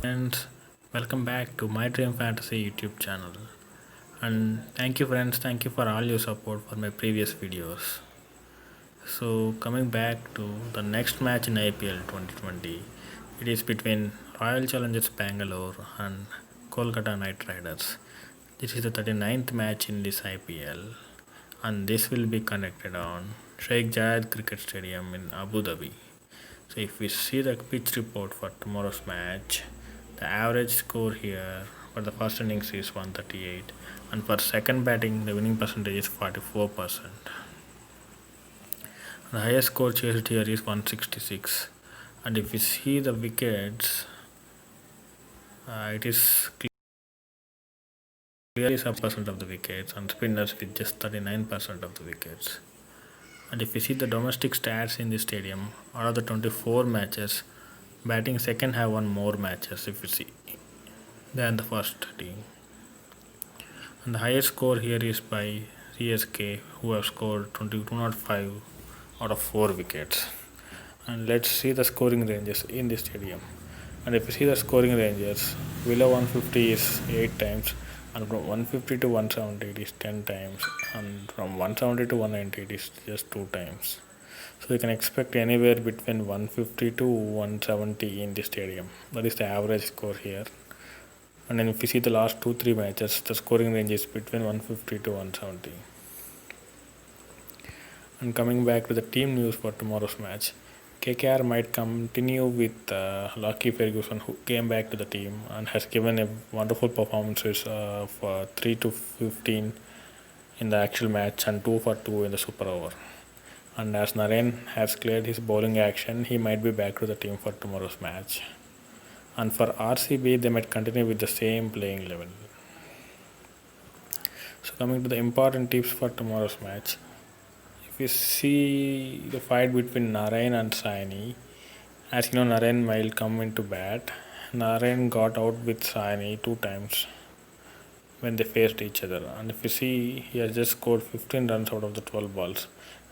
Friends, welcome back to my Dream Fantasy YouTube channel. And thank you, friends, thank you for all your support for my previous videos. So, coming back to the next match in IPL 2020, it is between Royal Challengers Bangalore and Kolkata Knight Riders. This is the 39th match in this IPL, and this will be conducted on Sheikh Zayed Cricket Stadium in Abu Dhabi. So if we see the pitch report for tomorrow's match, the average score here for the first innings is 138, and for second batting the winning percentage is 44%. The highest score chased here is 166, and if we see the wickets, it is clearly some percent of the wickets, and spinners with just 39% of the wickets. And if we see the domestic stats in the stadium, out of the 24 matches, batting second have won more matches if you see than the first team. And the highest score here is by CSK, who have scored 2205 out of 4 wickets. And let's see the scoring ranges in the stadium. And if you see the scoring ranges, below 150 is 8 times, and from 150 to 170 it is 10 times, and from 170 to 190 it is just 2 times. So you can expect anywhere between 150 to 170 in the stadium. That is the average score here. And then if you see the last 2-3 matches, the scoring range is between 150 to 170. And coming back to the team news for tomorrow's match, KKR might continue with Lucky Ferguson, who came back to the team and has given a wonderful performances of 3 to 15 in the actual match and 2 for 2 in the super over. And as Naren has cleared his bowling action, he might be back to the team for tomorrow's match. And for RCB, they might continue with the same playing level. So coming to the important tips for tomorrow's match, if you see the fight between Narayan and Saini, as you know, Narayan will come into bat. Narayan got out with Saini 2 times when they faced each other, and if you see, he has just scored 15 runs out of the 12 balls.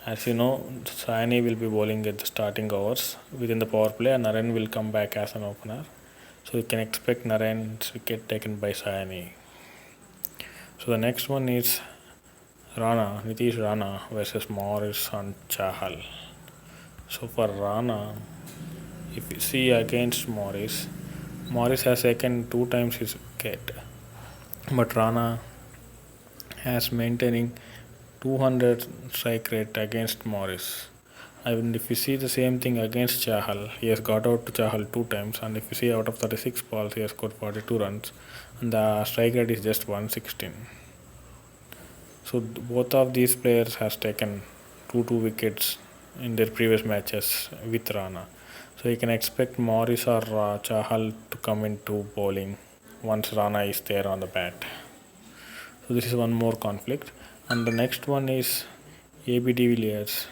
As you know, Saini will be bowling at the starting hours within the power play, and Narayan will come back as an opener. So you can expect Narayan's wicket taken by Saini. So the next one is Nitish Rana versus Morris and Chahal. So for Rana, if you see against Morris, Morris has taken 2 times his wicket, but Rana has maintaining 200 strike rate against Morris. And if you see the same thing against Chahal, he has got out to Chahal 2 times, and if you see out of 36 balls, he has scored 42 runs, and the strike rate is just 116. So both of these players has taken 2 wickets in their previous matches with Rana. So you can expect Morris or Chahal to come into bowling once Rana is there on the bat. So this is one more conflict. And the next one is AB de Villiers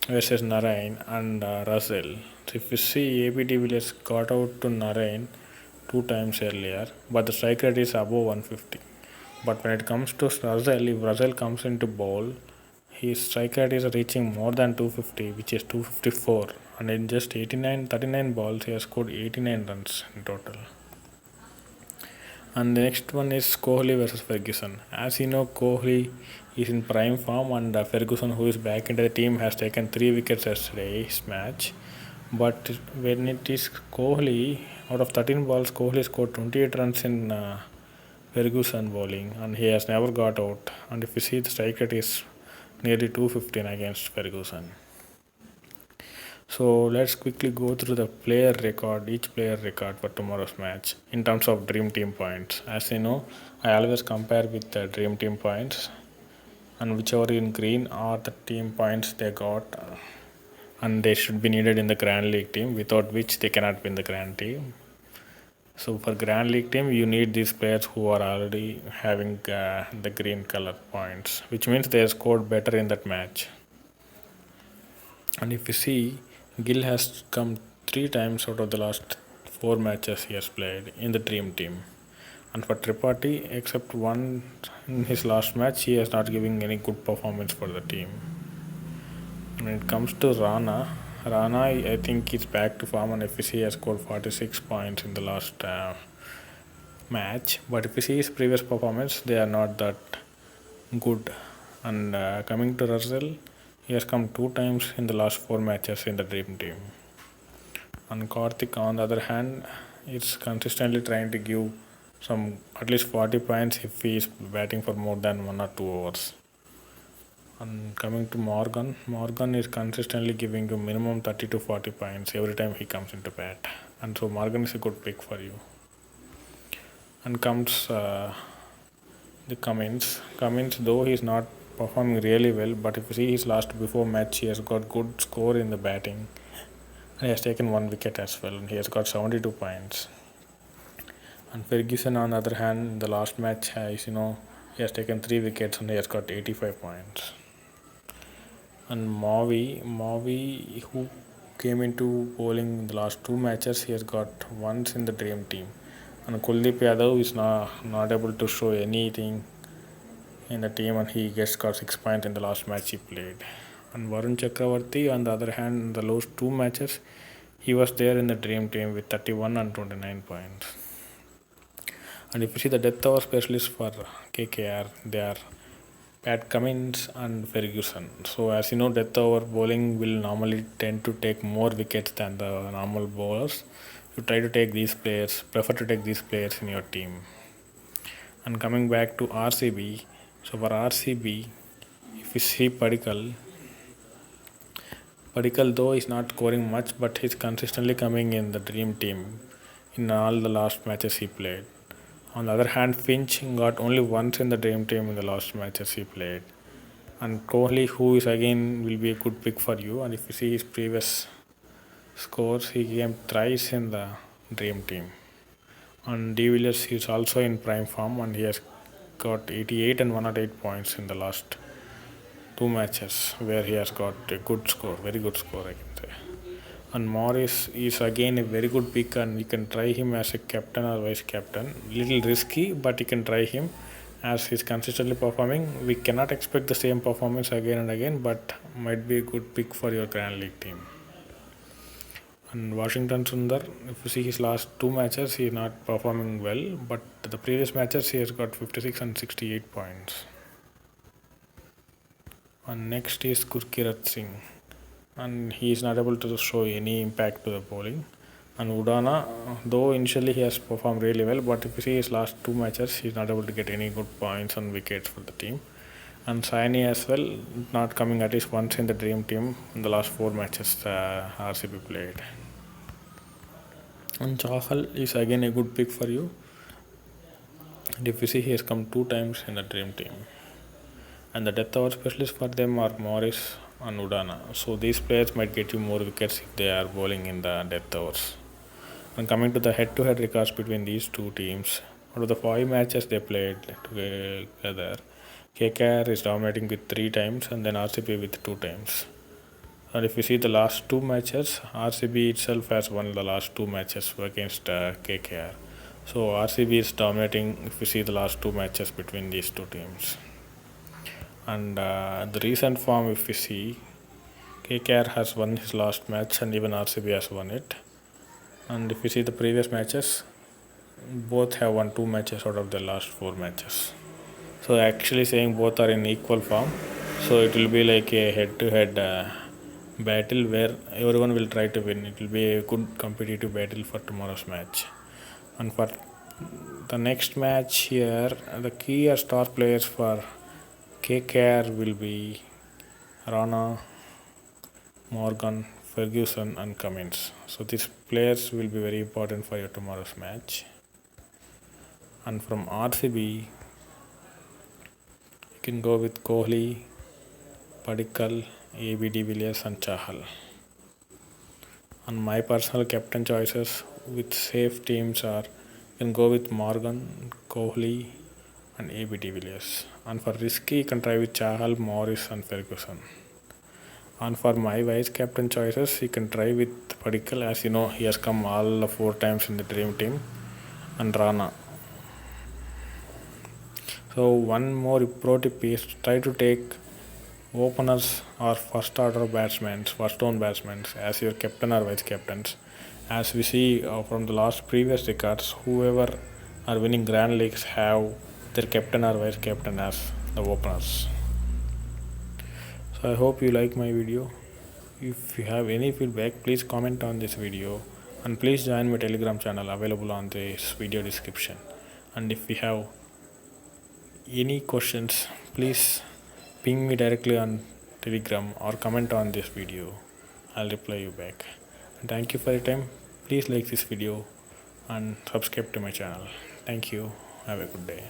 versus Narayan and Russell. So if you see, AB de Villiers got out to Narayan 2 times earlier, but the strike rate is above 150. But when it comes to Russell, if Russell comes into bowl, his strike rate is reaching more than 250, which is 254, and in just 39 balls, he has scored 89 runs in total. And the next one is Kohli versus Ferguson. As you know, Kohli is in prime form, and Ferguson, who is back into the team, has taken 3 wickets yesterday's match. But when it is Kohli, out of 13 balls, Kohli scored 28 runs in Ferguson bowling, and he has never got out. And if you see, the strike rate is nearly 215 against Ferguson. So let's quickly go through the each player record for tomorrow's match in terms of dream team points. As you know, I always compare with the dream team points, and whichever in green are the team points they got, and they should be needed in the Grand League team, without which they cannot win the Grand Team. So for Grand League team, you need these players who are already having the green color points, which means they have scored better in that match. And if you see, Gill has come 3 times out of the last 4 matches he has played in the dream team. And for Tripathi, except one in his last match, he has not given any good performance for the team. When it comes to Rana, Rana, I think, is back to form, and if you see, he has scored 46 points in the last match. But if you see his previous performance, they are not that good. And coming to Russell, he has come 2 times in the last 4 matches in the Dream Team. And Karthik, on the other hand, is consistently trying to give some at least 40 points if he is batting for more than 1 or 2 overs. And coming to Morgan, Morgan is consistently giving you minimum 30 to 40 points every time he comes into bat. And so Morgan is a good pick for you. And comes the Cummins. Cummins, though he is not performing really well, but if you see his last before match, he has got good score in the batting. And he has taken 1 wicket as well, and he has got 72 points. And Ferguson, on the other hand, in the last match, he has taken 3 wickets and he has got 85 points. And Mavi, who came into bowling in the last 2 matches, he has got once in the Dream Team. And Kuldeep Yadav is not able to show anything in the team, and he just got 6 points in the last match he played. And Varun Chakravarti, on the other hand, in the last 2 matches, he was there in the Dream Team with 31 and 29 points. And if you see the death over specialists for KKR, they are Pat Cummins and Ferguson. So as you know, death over bowling will normally tend to take more wickets than the normal bowlers. You try to take these players, prefer to take these players in your team. And coming back to RCB, so for RCB, if you see Padikkal though is not scoring much, but he's consistently coming in the Dream Team in all the last matches he played. On the other hand, Finch got only once in the Dream Team in the last matches he played. And Kohli, who is again will be a good pick for you. And if you see his previous scores, he came thrice in the Dream Team. And De Villiers is also in prime form, and he has got 88 and 108 points in the last 2 matches, where he has got a good score, very good score, I can say. And Morris is again a very good pick, and you can try him as a captain or vice captain. Little risky, but you can try him as he's consistently performing. We cannot expect the same performance again and again, but might be a good pick for your Grand League team. And Washington Sundar, if you see his last 2 matches, he is not performing well, but the previous matches he has got 56 and 68 points. And next is Gurkirat Singh, and he is not able to show any impact to the bowling. And Udana, though initially he has performed really well, but if you see his last 2 matches, he is not able to get any good points and wickets for the team. And Saini as well, not coming at least once in the Dream Team in the last 4 matches RCB played. And Chahal is again a good pick for you. And if you see, he has come 2 times in the Dream Team. And the death over specialists for them are Morris and Udana. So these players might get you more wickets if they are bowling in the death overs. And coming to the head-to-head records between these two teams, out of the 5 matches they played together, KKR is dominating with 3 times, and then RCB with 2 times. And if you see the last 2 matches, RCB itself has won the last 2 matches against KKR. So RCB is dominating if you see the last 2 matches between these two teams. And the recent form, if you see, KKR has won his last match and even RCB has won it. And if you see the previous matches, both have won 2 matches out of the last 4 matches. So actually saying both are in equal form. So it will be like a head-to-head battle where everyone will try to win. It will be a good competitive battle for tomorrow's match. And for the next match here, the key star players for KKR will be Rana, Morgan, Ferguson and Cummins. So these players will be very important for your tomorrow's match. And from RCB, you can go with Kohli, Padikkal, AB de Villiers and Chahal. And my personal captain choices with safe teams are, you can go with Morgan, Kohli and AB de Villiers. And for risky, you can try with Chahal, Morris and Ferguson. And for my vice captain choices, you can try with Padikkal, as you know he has come all 4 times in the Dream Team, and Rana. So one more pro tip is try to take openers are first order batsmen, first down batsmen, as your captain or vice captains. As we see from the last previous records, whoever are winning Grand Leagues have their captain or vice captain as the openers. So I hope you like my video. If you have any feedback, please comment on this video and please join my Telegram channel available on this video description. And if you have any questions, please ping me directly on Telegram or comment on this video. I'll reply you back. And thank you for your time. Please like this video and subscribe to my channel. Thank you. Have a good day.